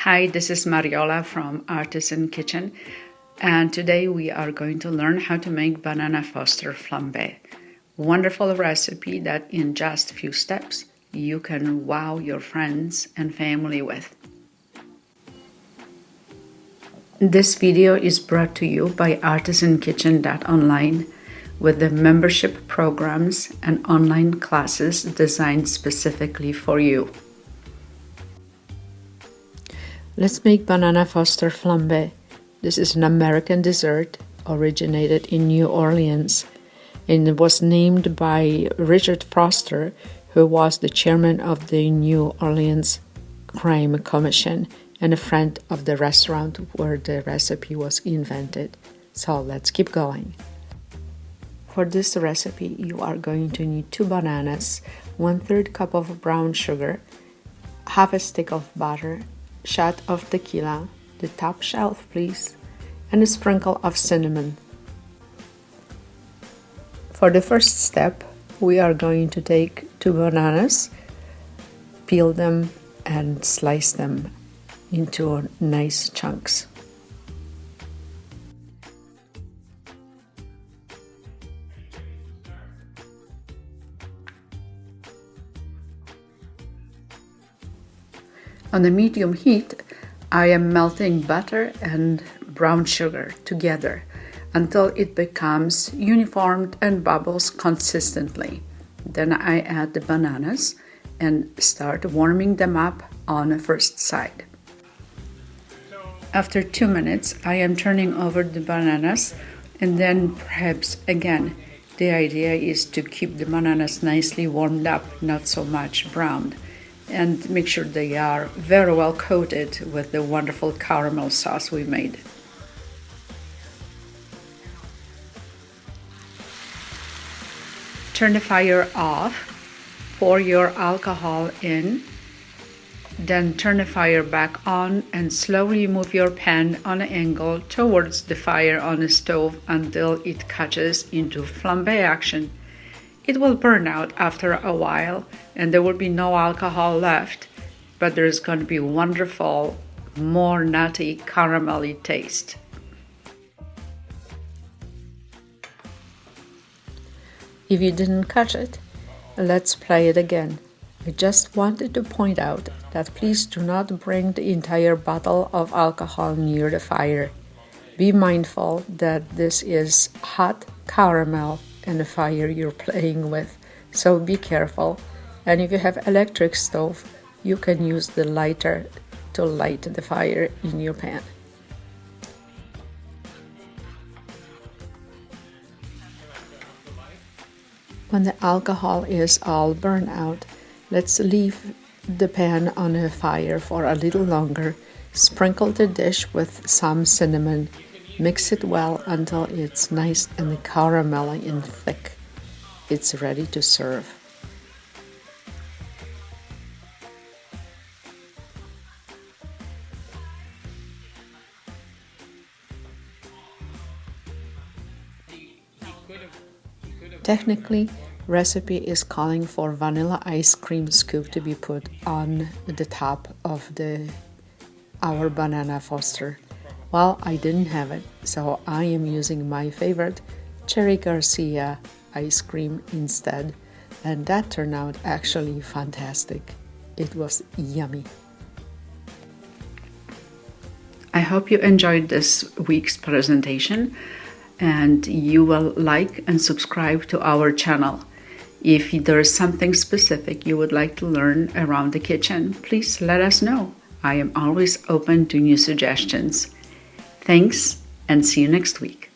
Hi, this is Mariola from Artisan Kitchen, and today we are going to learn how to make banana foster flambé. Wonderful recipe that in just a few steps you can wow your friends and family with. This video is brought to you by artisankitchen.online with the membership programs and online classes designed specifically for you. Let's make banana foster flambé. This is an American dessert originated in New Orleans, and it was named by Richard Foster, who was the chairman of the New Orleans Crime Commission and a friend of the restaurant where the recipe was invented. So let's keep going. For this recipe, you are going to need 2 bananas, 1/3 cup of brown sugar, half a stick of butter, shot of tequila, the top shelf please, and a sprinkle of cinnamon. For the first step, we are going to take 2 bananas, peel them and slice them into nice chunks. On a medium heat, I am melting butter and brown sugar together until it becomes uniform and bubbles consistently. Then I add the bananas and start warming them up on the first side. After 2 minutes, I am turning over the bananas and then perhaps again. The idea is to keep the bananas nicely warmed up, not so much browned, and make sure they are very well coated with the wonderful caramel sauce we made. Turn the fire off, pour your alcohol in, then turn the fire back on and slowly move your pan on an angle towards the fire on the stove until it catches into flambé action. It will burn out after a while and there will be no alcohol left, but there's going to be wonderful, more nutty, caramelly taste. If you didn't catch it, let's play it again. I just wanted to point out that please do not bring the entire bottle of alcohol near the fire. Be mindful that this is hot caramel and the fire you're playing with, so be careful. And if you have electric stove, you can use the lighter to light the fire in your pan. When the alcohol is all burned out, let's leave the pan on a fire for a little longer. Sprinkle the dish with some cinnamon. Mix it well until it's nice and caramelly and thick. It's ready to serve. Technically, recipe is calling for vanilla ice cream scoop to be put on the top of our banana foster. Well, I didn't have it, so I am using my favorite Cherry Garcia ice cream instead, and that turned out actually fantastic. It was yummy. I hope you enjoyed this week's presentation and you will like and subscribe to our channel. If there is something specific you would like to learn around the kitchen, please let us know. I am always open to new suggestions. Thanks, and see you next week.